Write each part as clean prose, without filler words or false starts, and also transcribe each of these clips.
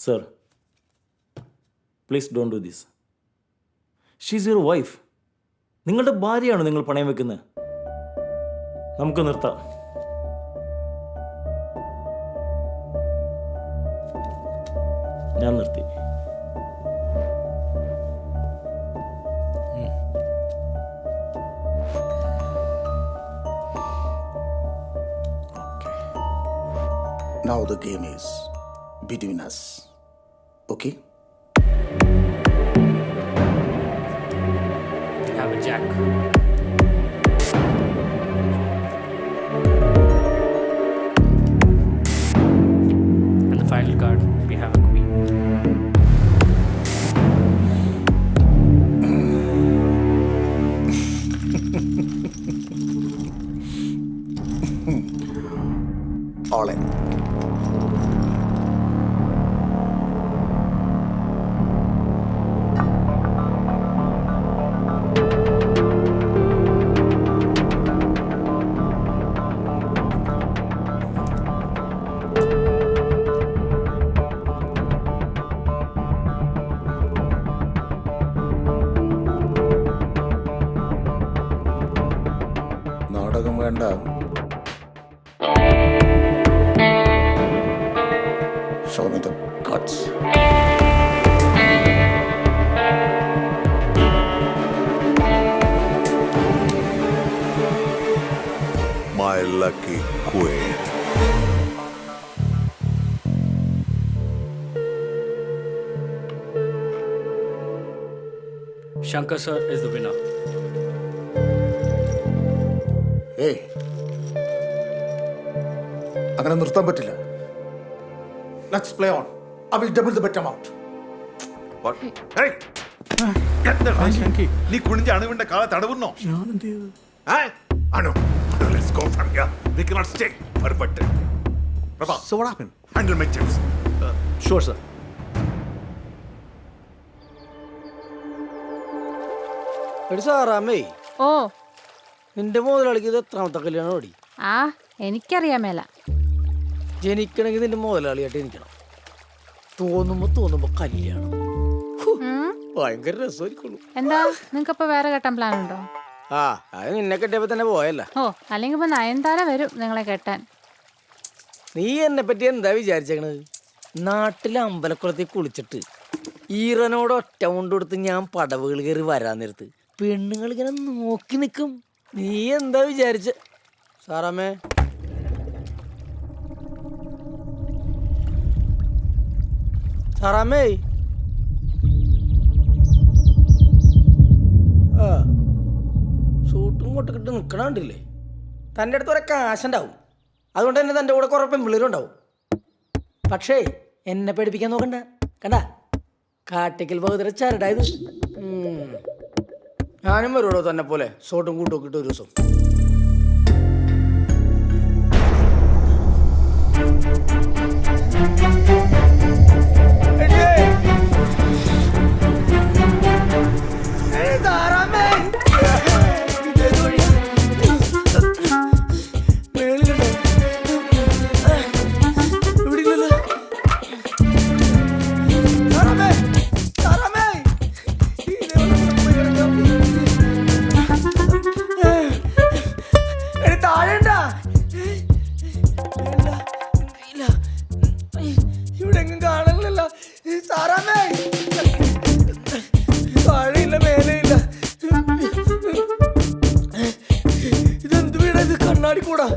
Sir please don't do this. She's your wife. നിങ്ങളുടെ ഭാര്യയാണ് നിങ്ങൾ പണയം വെക്കുന്നത്. നമുക്ക് നിർത്താം. ഞാൻ നിർത്തി. Now the game is between us. Okay? We have a jack. And the final card, we have a queen. All in. നാടകം വേണ്ട. Show me the guts. My lucky queen. Shankar sir is the winner. ഏയ്, അങ്ങനെ നിർത്താൻ പറ്റില്ല. Let's play on. I will double the bet amount. What? Hey! നീ കുണിഞ്ഞ അണുവിന്റെ കാല തടവുന്നോ? അണു, let's go from here. We cannot stay. Perfect. Prabha, So what happened? handle my chips. Sure, sir. എടി സാറാമ്മേ, ഓ നിന്റെ മുതലാളിക്ക് ഇത് എത്രാമത്തെ കല്യാണം ഓടി? ആ എനിക്കറിയാൻ മേല. ജനിക്കണമെങ്കിൽ നിന്റെ മുതലാളിയായിട്ട് ജനിക്കണം. തോന്നുമ്പോ കല്യാണം. ഹു, ഭയങ്കര രസമായിരിക്കുള്ളൂ. എന്താ നിങ്ങൾക്കപ്പോ വേറെ കെട്ടാൻ പ്ലാൻ ഉണ്ടോ? ആ, അത് നിന്നെ കെട്ടിയപ്പോ തന്നെ പോയല്ല. ഓ അല്ലെങ്കിൽ ഇപ്പൊ നയൻതാര വരും നിങ്ങളെ കെട്ടാൻ. നീ എന്നെ പറ്റി എന്താ വിചാരിച്ചേക്കണത്? നാട്ടിലെ അമ്പലക്കുളത്തിൽ കുളിച്ചിട്ട് ഈറനോട് ഒറ്റ കൊണ്ട് കൊടുത്ത് ഞാൻ പടവുകൾ കയറി വരാൻ നേരത്ത് പെണ്ണുങ്ങൾ ഇങ്ങനെ നോക്കി നിൽക്കും. നീ എന്താ വിചാരിച്ച? സാറാമ്മേ, സാറാമ്മേ, ആ സൂട്ടും കൊട്ടിക്കിട്ട് നിൽക്കണണ്ടില്ലേ? തൻ്റെ അടുത്ത് കുറെ കാശുണ്ടാവും, അതുകൊണ്ട് തന്നെ തൻ്റെ കൂടെ കുറെ പെൺപിള്ളേരും ഉണ്ടാവും. പക്ഷേ എന്നെ പേടിപ്പിക്കാൻ നോക്കണ്ട. കണ്ട കാട്ടിക്കൽ ഭഗതര ചരടായത്. ഞാനും വരുവോ തന്നെ പോലെ സോട്ടും കൂട്ടും ഒക്കെ ഇട്ട് ഒരു ദിവസം. ഇവിടെ എങ്ങും കാണലില്ലല്ലോ സാറാമ്മേ. താഴെയില്ല, മേലെയില്ല. ഇതെന്ത് വീടാ ഇത്? കണ്ണാടി കൂടാ.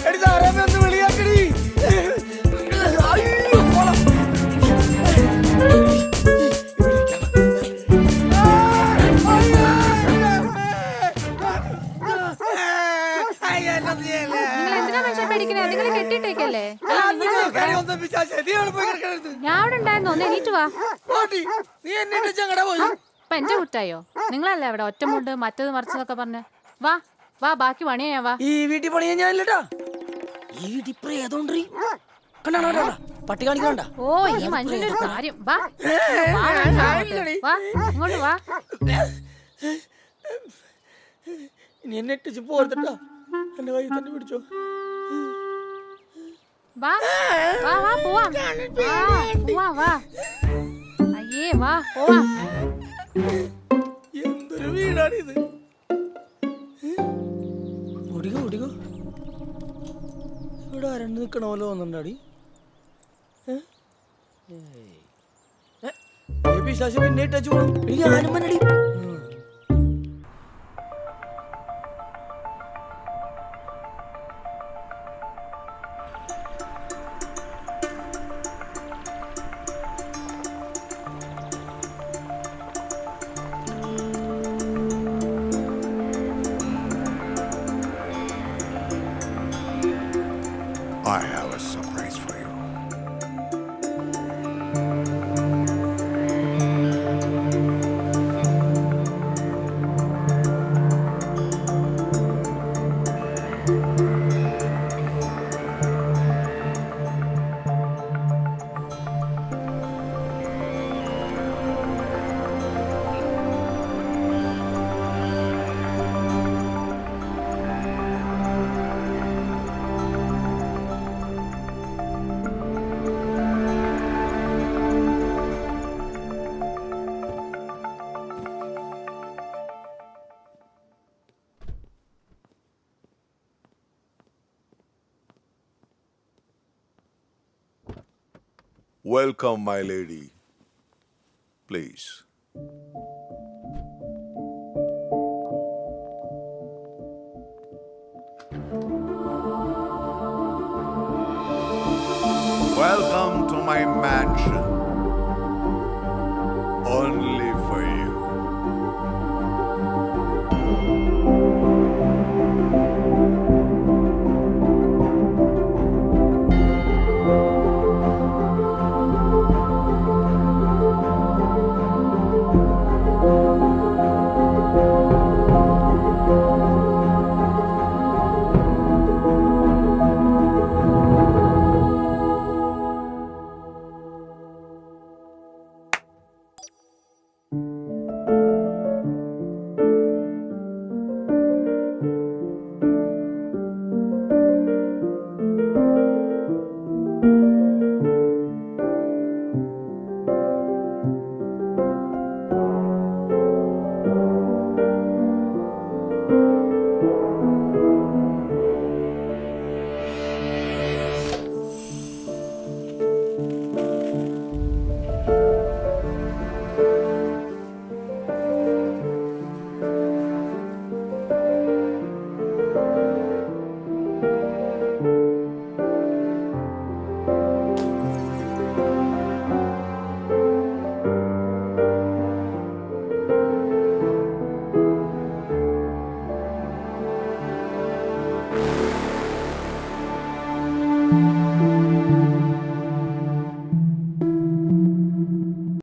എടി സാറാമ്മ ഒന്ന് വിളിയാക്കടി. ഞാൻ അവിടെ ഉണ്ടായിരുന്നു. ഒന്ന് എണീറ്റ് വാ. നീ എന്നെ ചങ്ങട പോയി. ഇപ്പൊ എന്റെ കുറ്റായോ? നിങ്ങളല്ലേ അവിടെ ഒറ്റമുണ്ട് മറ്റത് മറിച്ചതൊക്കെ പറഞ്ഞ. വാ വാ, ബാക്കി പണിയാ. വാ. ഈ വീട്ടിൽ പണിയാ ഞാനില്ലട്ടാ. ഈ വീട്ടിൽ പ്രേതോണ്ടി കണ്ടാ പട്ടി കാണിക്കണ്ട. ഓ ഈ മനുഷ്യന്റെ ഒരു കാര്യം. വാ വാ, ഇങ്ങോട്ട് വാ. ഇനി എന്നെ ഇട്ടിച്ച് പോരത്തട്ടാ. എന്റെ കൈ തന്നെ പിടിച്ചോ. വാ വാ വാ പോവാം. വാ പോവാം വാ. അയ്യേ വാ പോവാം. എന്തൊരു വീടാണിത്. ഓടിക്കോ ഓടിക്കോ. ഇവിടെ ആരണ്ട് നിക്കണ പോലെ തോന്നുന്നുണ്ടാടി. പിശാശ് പിന്നെ ഇട്ടു പോണു. ഞാനും വന്നടി. I have a surprise for you. Welcome, my lady. Please. Welcome to my mansion.